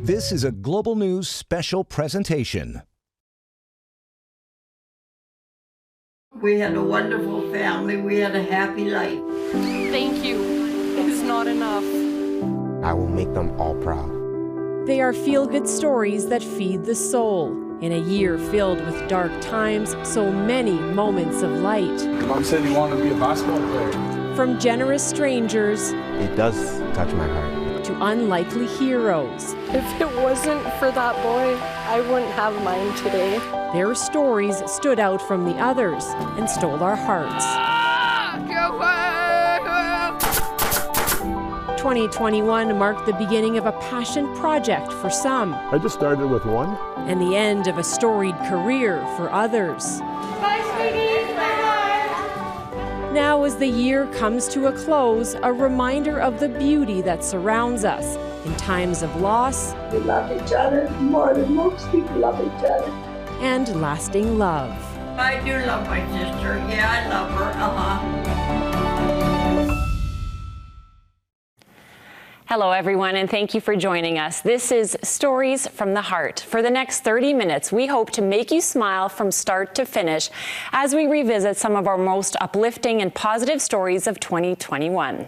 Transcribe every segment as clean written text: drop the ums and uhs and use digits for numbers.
This is a Global News special presentation. We had a wonderful family. We had a happy life. Thank you. It is not enough. I will make them all proud. They are feel-good stories that feed the soul. In a year filled with dark times, so many moments of light. Mom said you wanted to be a basketball player. From generous strangers, It does touch my heart. to unlikely heroes. If it wasn't for that boy, I wouldn't have mine today. Their stories stood out from the others and stole our hearts. 2021 marked the beginning of a passion project for some, I just started with one. and the end of a storied career for others. Bye, sweetie. Bye-bye. Now, as the year comes to a close, a reminder of the beauty that surrounds us in times of loss We love each other more than most people love each other. and lasting love. I do love my sister. Yeah, I love her. Hello, everyone, and thank you for joining us. This is Stories from the Heart. For the next 30 minutes, we hope to make you smile from start to finish as we revisit some of our most uplifting and positive stories of 2021.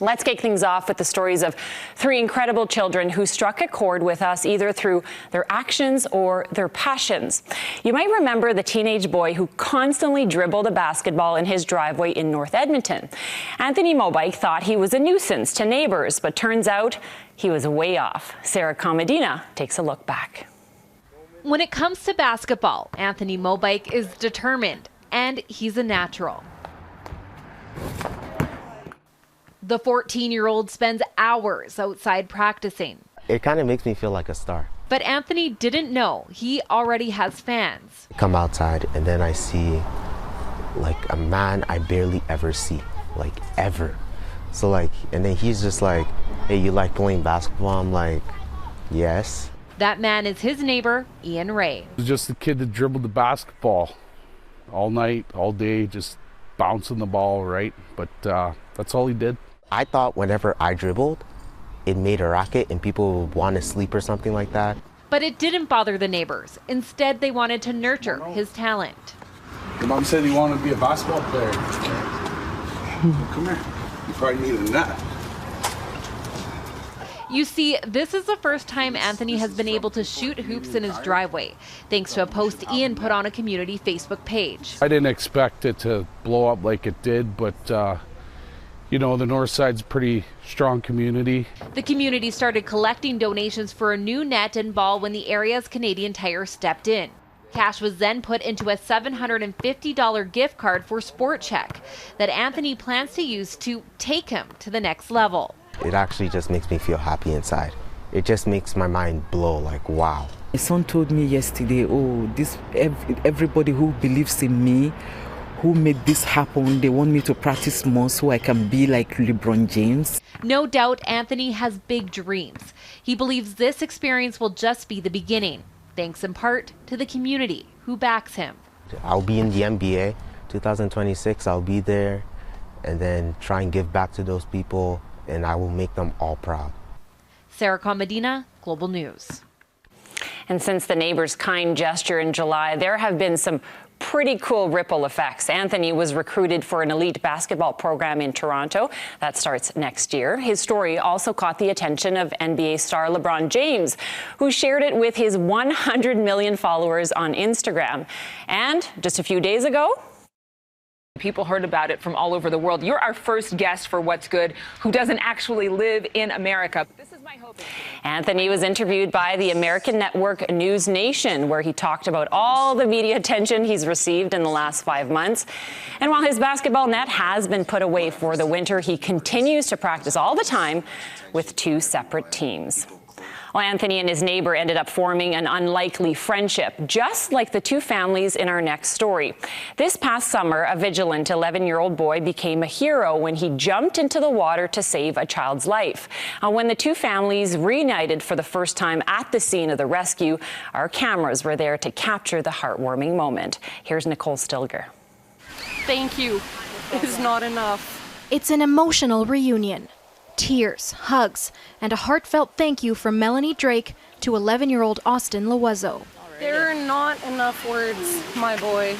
Let's kick things off with the stories of three incredible children who struck a chord with us either through their actions or their passions. You might remember the teenage boy who constantly dribbled a basketball in his driveway in North Edmonton. Anthony Mobike thought he was a nuisance to neighbors, but turns out he was way off. Sarah Comedina takes a look back. When it comes to basketball, Anthony Mobike is determined, and he's a natural. The 14-year-old spends hours outside practicing. It kind of makes me feel like a star. But Anthony didn't know he already has fans. Come outside and then I see like a man I barely ever see, like ever. So like, and then he's just like, hey, you like playing basketball? I'm like, yes. That man is his neighbor, Ian Ray. It was just the kid that dribbled the basketball all night, all day, just bouncing the ball, right? But that's all he did. I thought whenever I dribbled, it made a racket and people would want to sleep or something like that. But it didn't bother the neighbors. Instead, they wanted to nurture his talent. Your mom said you wanted to be a basketball player. Come here. You probably need a net. You see, this is the first time Anthony has been able to shoot hoops in his driveway, thanks to a post Ian put on a community Facebook page. I didn't expect it to blow up like it did, but you know, the north side's a pretty strong community. The community started collecting donations for a new net and ball when the area's Canadian Tire stepped in. Cash was then put into a $750 gift card for Sport Check that Anthony plans to use to take him to the next level. It actually just makes me feel happy inside. It just makes my mind blow, like, wow. My son told me yesterday, everybody who believes in me, who made this happen, they want me to practice more so I can be like LeBron James. No doubt Anthony has big dreams. He believes this experience will just be the beginning, thanks in part to the community who backs him. I'll be in the NBA 2026, I'll be there and then try and give back to those people and I will make them all proud. Sarah Comedina, Global News. And since the neighbor's kind gesture in July, there have been some pretty cool ripple effects. Anthony was recruited for an elite basketball program in Toronto. That starts next year. His story also caught the attention of NBA star LeBron James, who shared it with his 100 million followers on Instagram. And just a few days ago, people heard about it from all over the world. You're our first guest for What's Good who doesn't actually live in America. This is my hope. Anthony was interviewed by the American network News Nation, where he talked about all the media attention he's received in the last 5 months. And while his basketball net has been put away for the winter, he continues to practice all the time with two separate teams. Well, Anthony and his neighbor ended up forming an unlikely friendship, just like the two families in our next story. This past summer, a vigilant 11-year-old boy became a hero when he jumped into the water to save a child's life. When the two families reunited for the first time at the scene of the rescue, our cameras were there to capture the heartwarming moment. Here's Nicole Stilger. Thank you. It is not enough. It's an emotional reunion. Tears, hugs, and a heartfelt thank you from Melanie Drake to 11-year-old Austin Loiseau. There are not enough words, my boy.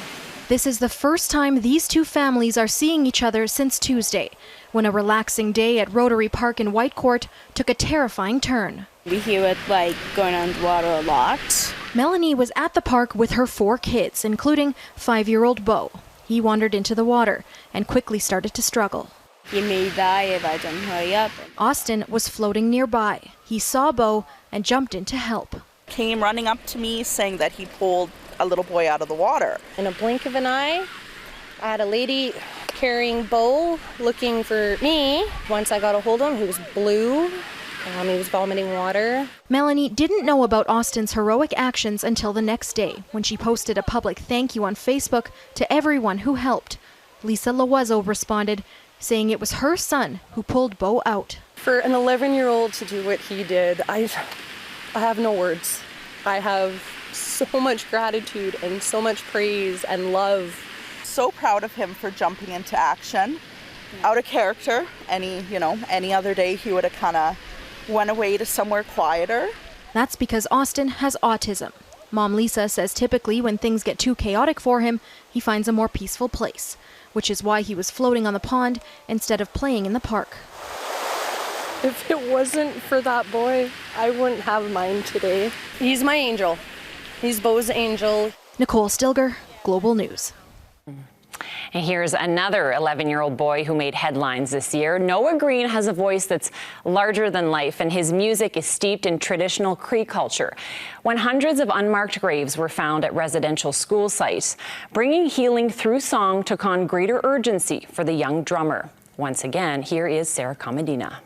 This is the first time these two families are seeing each other since Tuesday, when a relaxing day at Rotary Park in Whitecourt took a terrifying turn. We hear it like going on the water a lot. Melanie was at the park with her 4 kids, including 5-year-old Beau. He wandered into the water and quickly started to struggle. He may die if I don't hurry up. Austin was floating nearby. He saw Beau and jumped in to help. Came running up to me saying that he pulled a little boy out of the water. In a blink of an eye, I had a lady carrying Beau looking for me. Once I got a hold of him, he was blue. He was vomiting water. Melanie didn't know about Austin's heroic actions until the next day, when she posted a public thank you on Facebook to everyone who helped. Lisa Loiseau responded, saying it was her son who pulled Beau out. For an 11-year-old to do what he did, I have no words. I have so much gratitude and so much praise and love. So proud of him for jumping into action. Out of character. Any other day he would have kind of went away to somewhere quieter. That's because Austin has autism. Mom Lisa says typically when things get too chaotic for him, he finds a more peaceful place, which is why he was floating on the pond instead of playing in the park. If it wasn't for that boy, I wouldn't have mine today. He's my angel. He's Beau's angel. Nicole Stilger, Global News. And here's another 11-year-old boy who made headlines this year. Noah Green has a voice that's larger than life, and his music is steeped in traditional Cree culture. When hundreds of unmarked graves were found at residential school sites, bringing healing through song took on greater urgency for the young drummer. Once again, here is Sarah Comedina.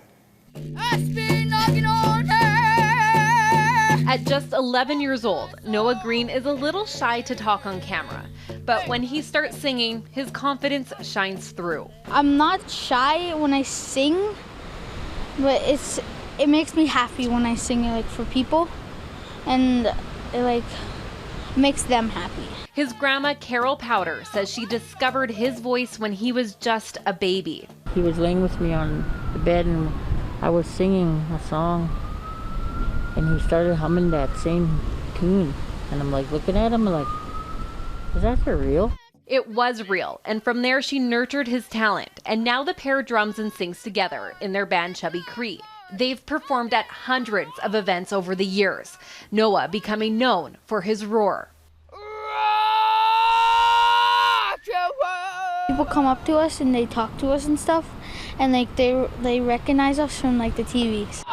At just 11 years old, Noah Green is a little shy to talk on camera. But when he starts singing, his confidence shines through. I'm not shy when I sing, but it makes me happy when I sing it for people, and it makes them happy. His grandma, Carole Powder, says she discovered his voice when he was just a baby. He was laying with me on the bed and I was singing a song and he started humming that same tune. And I'm looking at him is that for real? It was real, and from there she nurtured his talent, and now the pair drums and sings together in their band Chubby Cree. They've performed at hundreds of events over the years, Noah becoming known for his roar. People come up to us and they talk to us and stuff, and they recognize us from the TVs.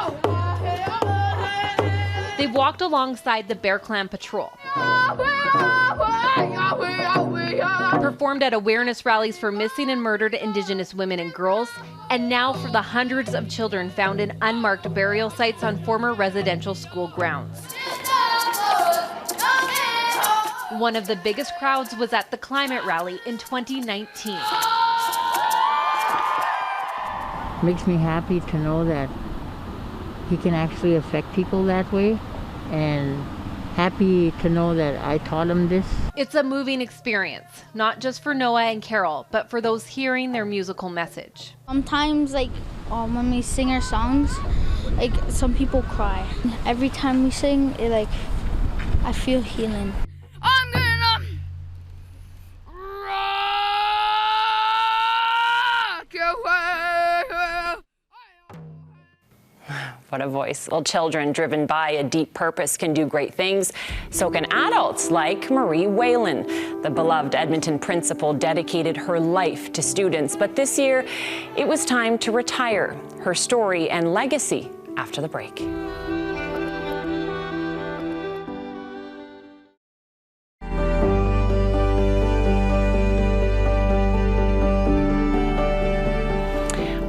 They've walked alongside the Bear Clan Patrol, performed at awareness rallies for missing and murdered Indigenous women and girls, and now for the hundreds of children found in unmarked burial sites on former residential school grounds. One of the biggest crowds was at the climate rally in 2019. Makes me happy to know that he can actually affect people that way, and happy to know that I taught him this. It's a moving experience, not just for Noah and Carole, but for those hearing their musical message. Sometimes, when we sing our songs, some people cry. Every time we sing, I feel healing. I'm gonna rock away. What a voice. Well, children driven by a deep purpose can do great things. So can adults like Marie Whalen. The beloved Edmonton principal dedicated her life to students. But this year, it was time to retire. Her story and legacy after the break.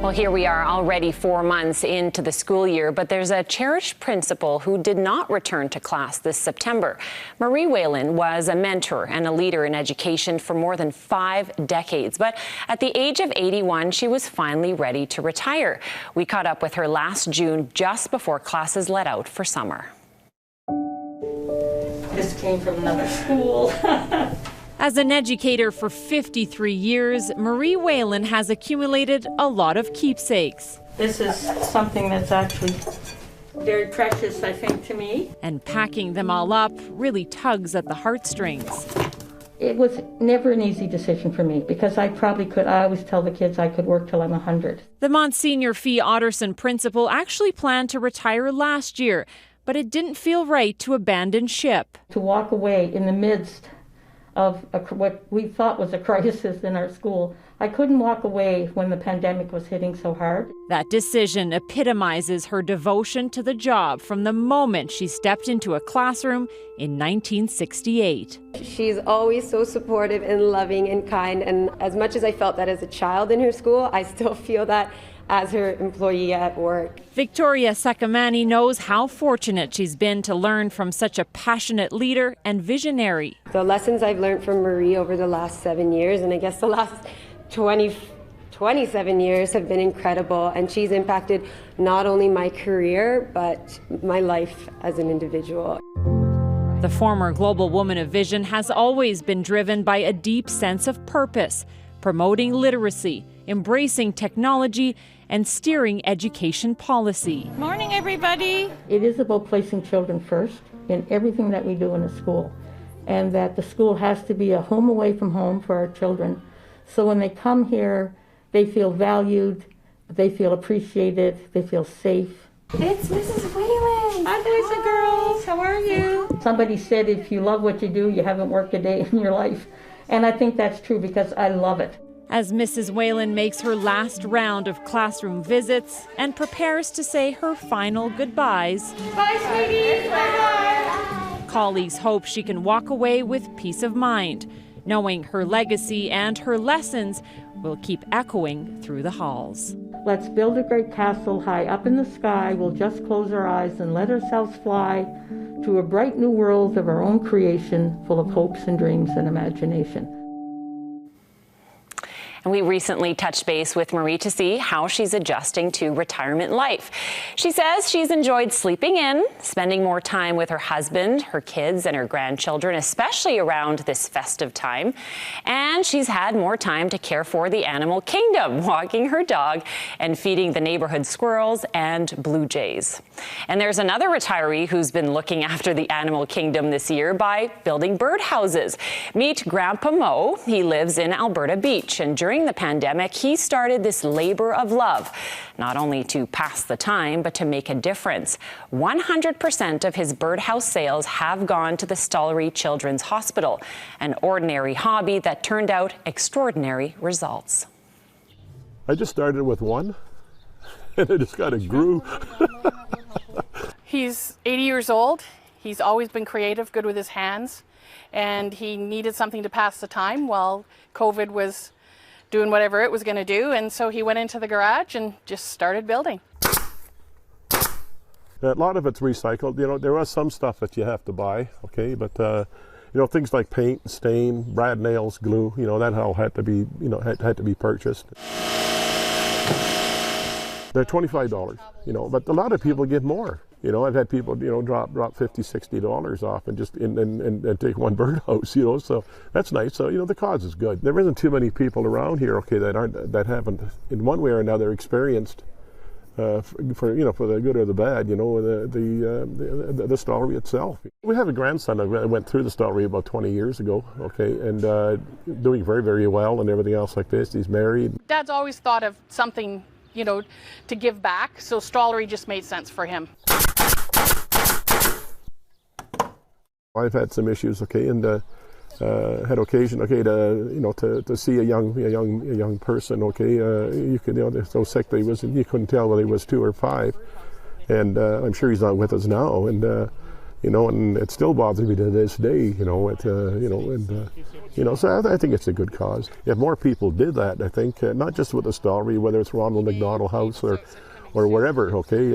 Well, here we are already 4 months into the school year, but there's a cherished principal who did not return to class this September. Marie Whalen was a mentor and a leader in education for more than 5 decades. But at the age of 81, she was finally ready to retire. We caught up with her last June, just before classes let out for summer. This came from another school. As an educator for 53 years, Marie Whalen has accumulated a lot of keepsakes. This is something that's actually very precious, I think, to me. And packing them all up really tugs at the heartstrings. It was never an easy decision for me because I always tell the kids I could work till I'm 100. The Monsignor Fee Otterson principal actually planned to retire last year, but it didn't feel right to abandon ship. To walk away in the midst of what we thought was a crisis in our school, I couldn't walk away when the pandemic was hitting so hard. That decision epitomizes her devotion to the job from the moment she stepped into a classroom in 1968. She's always so supportive and loving and kind, and as much as I felt that as a child in her school, I still feel that as her employee at work. Victoria Sakamani knows how fortunate she's been to learn from such a passionate leader and visionary. The lessons I've learned from Marie over the last 7 years, and I guess the last 27 years have been incredible, and she's impacted not only my career, but my life as an individual. The former Global Woman of Vision has always been driven by a deep sense of purpose, promoting literacy, embracing technology, and steering education policy. Morning, everybody. It is about placing children first in everything that we do in a school, and that the school has to be a home away from home for our children. So when they come here, they feel valued, they feel appreciated, they feel safe. It's Mrs. Whalen. Hi, boys and girls. How are you? Somebody said if you love what you do, you haven't worked a day in your life. And I think that's true because I love it. As Mrs. Whalen makes her last round of classroom visits and prepares to say her final goodbyes, Bye, sweetie. Bye-bye. colleagues hope she can walk away with peace of mind, knowing her legacy and her lessons will keep echoing through the halls. Let's build a great castle high up in the sky. We'll just close our eyes and let ourselves fly to a bright new world of our own creation, full of hopes and dreams and imagination. And we recently touched base with Marie to see how she's adjusting to retirement life. She says she's enjoyed sleeping in, spending more time with her husband, her kids, and her grandchildren, especially around this festive time. And she's had more time to care for the animal kingdom, walking her dog and feeding the neighborhood squirrels and blue jays. And there's another retiree who's been looking after the animal kingdom this year by building birdhouses. Meet Grandpa Mo. He lives in Alberta Beach, and during the pandemic, he started this labor of love, not only to pass the time, but to make a difference. 100% of his birdhouse sales have gone to the Stollery Children's Hospital, an ordinary hobby that turned out extraordinary results. I just started with one, and it just kind of grew. He's 80 years old. He's always been creative, good with his hands, and he needed something to pass the time while COVID was doing whatever it was going to do, and so he went into the garage and just started building. A lot of it's recycled. You know, there was some stuff that you have to buy, okay, but you know, things like paint, stain, brad nails, glue, you know, that all had to be, you know, had to be purchased. They're $25, you know, but a lot of people get more. You know, I've had people, you know, drop $50, $60 off and just and take one birdhouse, you know, so that's nice. So, you know, the cause is good. There isn't too many people around here, okay, that haven't in one way or another experienced for you know, for the good or the bad, you know, the Stollery itself. We have a grandson that went through the Stollery about 20 years ago, okay, and doing very, very well and everything else like this. He's married. Dad's always thought of something, you know, to give back, so Stollery just made sense for him. I've had some issues, okay, and had occasion, okay, to you know to see a young person, okay. You could, you know, they're so sick that you couldn't tell whether he was 2 or 5, and I'm sure he's not with us now, and you know, and it still bothers me to this day, you know. You know, and you know, so I think it's a good cause. If more people did that, I think, not just with the Stollery, whether it's Ronald McDonald House or wherever, okay,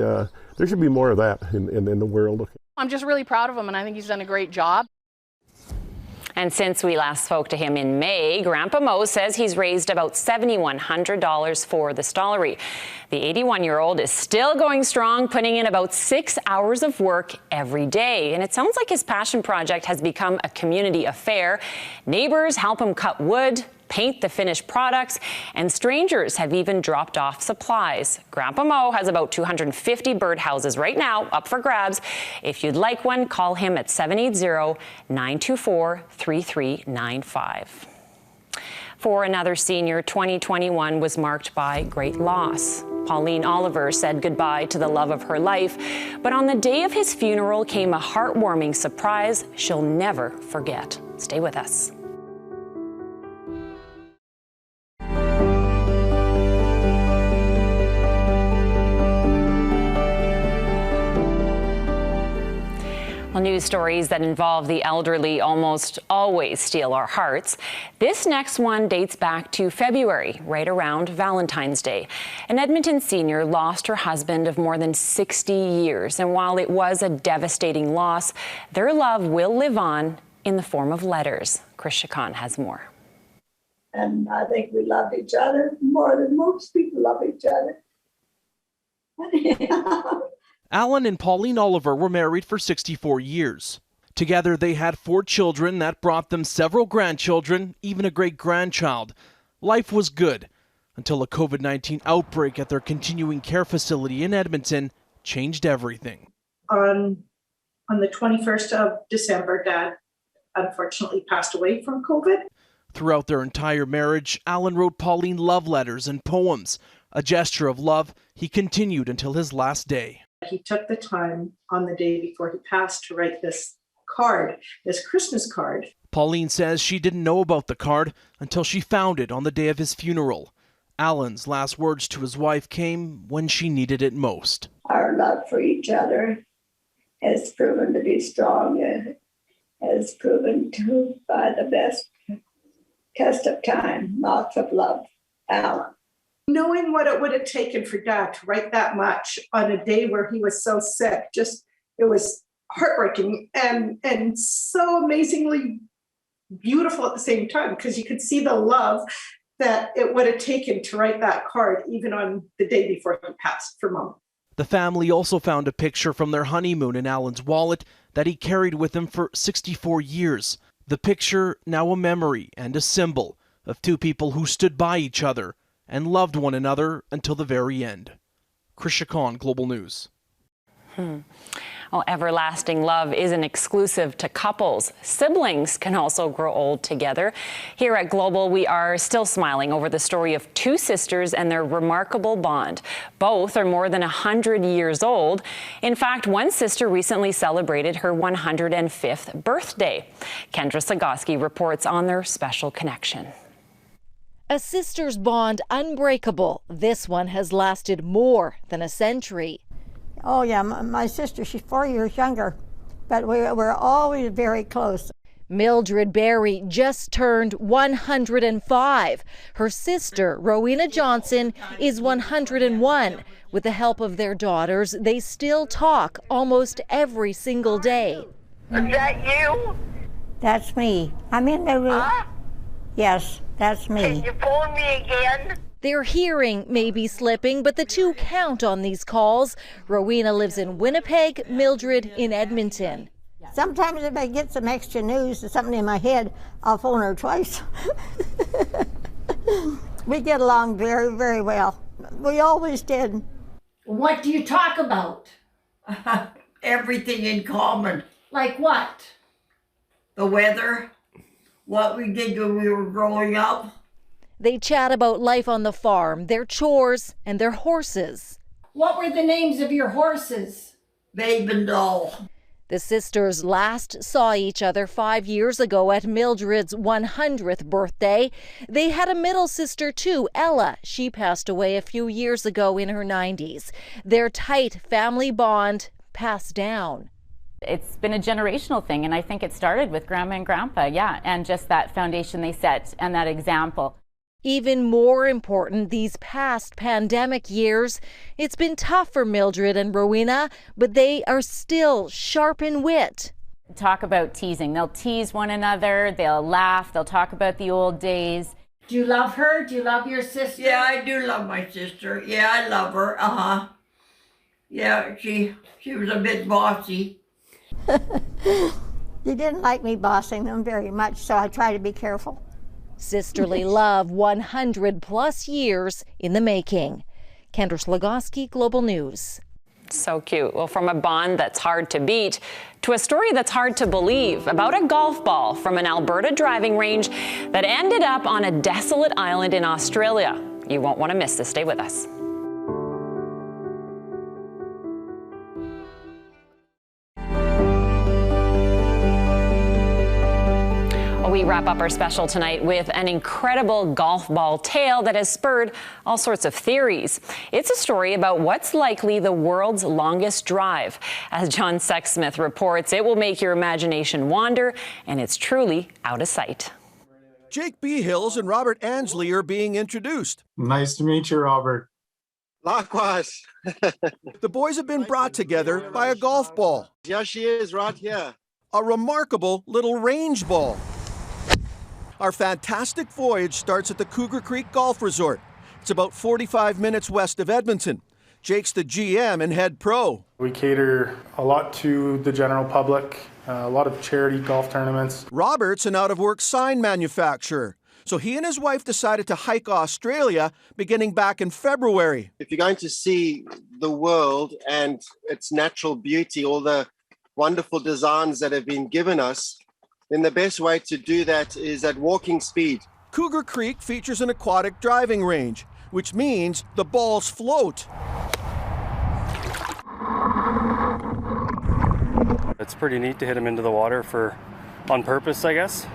there should be more of that in the world. Okay. I'm just really proud of him, and I think he's done a great job. And since we last spoke to him in May, Grandpa Mo says he's raised about $7,100 for the Stollery. The 81-year-old is still going strong, putting in about 6 hours of work every day. And it sounds like his passion project has become a community affair. Neighbors help him cut wood, paint the finished products, and strangers have even dropped off supplies. Grandpa Mo has about 250 birdhouses right now up for grabs. If you'd like one, call him at 780-924-3395. For another senior, 2021 was marked by great loss. Pauline Oliver said goodbye to the love of her life, but on the day of his funeral came a heartwarming surprise she'll never forget. Stay with us. Well, news stories that involve the elderly almost always steal our hearts. This next one dates back to February, right around Valentine's Day. An Edmonton senior lost her husband of more than 60 years, and while it was a devastating loss, their love will live on in the form of letters. Chris Chacon has more. And I think we loved each other more than most people love each other. Alan and Pauline Oliver were married for 64 years. Together, they had 4 children that brought them several grandchildren, even a great-grandchild. Life was good until a COVID-19 outbreak at their continuing care facility in Edmonton changed everything. On the 21st of December, Dad unfortunately passed away from COVID. Throughout their entire marriage, Alan wrote Pauline love letters and poems. A gesture of love he continued until his last day. He took the time on the day before he passed to write this card, this Christmas card. Pauline says she didn't know about the card until she found it on the day of his funeral. Alan's last words to his wife came when she needed it most. Our love for each other has proven to be strong, has proven to by the best test of time. Lots of love, Alan. Knowing what it would have taken for Dad to write that much on a day where he was so sick, it was heartbreaking and so amazingly beautiful at the same time, because you could see the love that it would have taken to write that card, even on the day before he passed, for Mom. The family also found a picture from their honeymoon in Alan's wallet that he carried with him for 64 years. The picture, now a memory and a symbol of 2 people who stood by each other and loved one another until the very end. Chris Chacon, Global News. Well, everlasting love isn't exclusive to couples. Siblings can also grow old together. Here at Global, we are still smiling over the story of 2 sisters and their remarkable bond. Both are more than 100 years old. In fact, one sister recently celebrated her 105th birthday. Kendra Sagoski reports on their special connection. A sister's bond unbreakable. This one has lasted more than a century. Oh yeah, my sister, she's 4 years younger, but we're always very close. Mildred Berry just turned 105. Her sister, Rowena Johnson, is 101. With the help of their daughters, they still talk almost every single day. Is that you? That's me. I'm in the room. Huh? Yes, that's me. Can you phone me again? Their hearing may be slipping, but the 2 count on these calls. Rowena lives in Winnipeg, Mildred in Edmonton. Sometimes if I get some extra news or something in my head, I'll phone her twice. We get along very, very well. We always did. What do you talk about? Everything in common. Like what? The weather, what we did when we were growing up. They chat about life on the farm, their chores, and their horses. What were the names of your horses? Babe and Doll. The sisters last saw each other 5 years ago at Mildred's 100th birthday. They had a middle sister too, Ella. She passed away a few years ago in her 90s. Their tight family bond passed down. It's been a generational thing, and I think it started with Grandma and Grandpa, and just that foundation they set and that example. Even more important these past pandemic years, it's been tough for Mildred and Rowena, but they are still sharp in wit. Talk about teasing. They'll tease one another, they'll laugh, they'll talk about the old days. Do you love her? Do you love your sister? Yeah, I do love my sister. Yeah, I love her. Yeah, she was a bit bossy. They didn't like me bossing them very much, so I try to be careful. Sisterly love 100 plus years in the making. Kendra Slagoski, Global News. So cute. Well, from a bond that's hard to beat to a story that's hard to believe about a golf ball from an Alberta driving range that ended up on a desolate island in Australia. You won't want to miss this. Stay with us. We wrap up our special tonight with an incredible golf ball tale that has spurred all sorts of theories. It's a story about what's likely the world's longest drive. As John Sexsmith reports, it will make your imagination wander, and it's truly out of sight. Jake B. Hills and Robert Ansley are being introduced. Nice to meet you, Robert. Likewise. The boys have been brought together by a golf ball. Here she is, right here. A remarkable little range ball. Our fantastic voyage starts at the Cougar Creek Golf Resort. It's about 45 minutes west of Edmonton. Jake's the GM and head pro. We cater a lot to the general public, a lot of charity golf tournaments. Robert's an out-of-work sign manufacturer. So he and his wife decided to hike Australia beginning back in February. If you're going to see the world and its natural beauty, all the wonderful designs that have been given us, then the best way to do that is at walking speed. Cougar Creek features an aquatic driving range, which means the balls float. It's pretty neat to hit them into the water on purpose, I guess.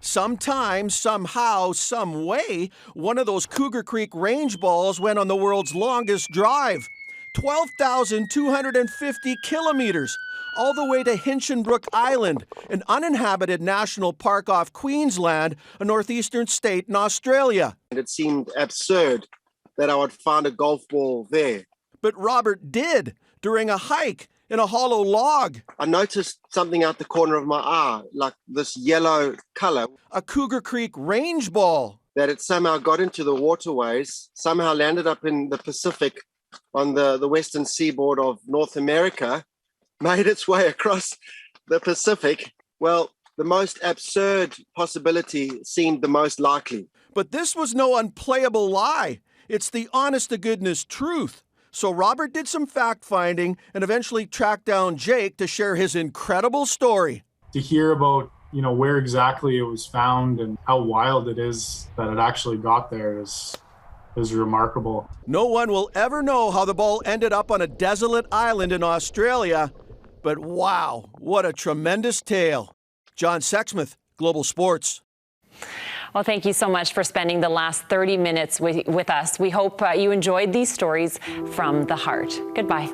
Sometime, somehow, some way, one of those Cougar Creek range balls went on the world's longest drive. 12,250 kilometers. All the way to Hinchinbrook Island, an uninhabited national park off Queensland, a northeastern state in Australia. It seemed absurd that I would find a golf ball there. But Robert did, during a hike in a hollow log. I noticed something out the corner of my eye, like this yellow color. A Cougar Creek range ball. That it somehow got into the waterways, somehow landed up in the Pacific on the western seaboard of North America, made its way across the Pacific. Well, the most absurd possibility seemed the most likely. But this was no unplayable lie. It's the honest-to-goodness truth. So Robert did some fact-finding and eventually tracked down Jake to share his incredible story. To hear about, where exactly it was found and how wild it is that it actually got there is remarkable. No one will ever know how the ball ended up on a desolate island in Australia. But wow, what a tremendous tale. John Sexsmith, Global Sports. Well, thank you so much for spending the last 30 minutes with us. We hope you enjoyed these stories from the heart. Goodbye.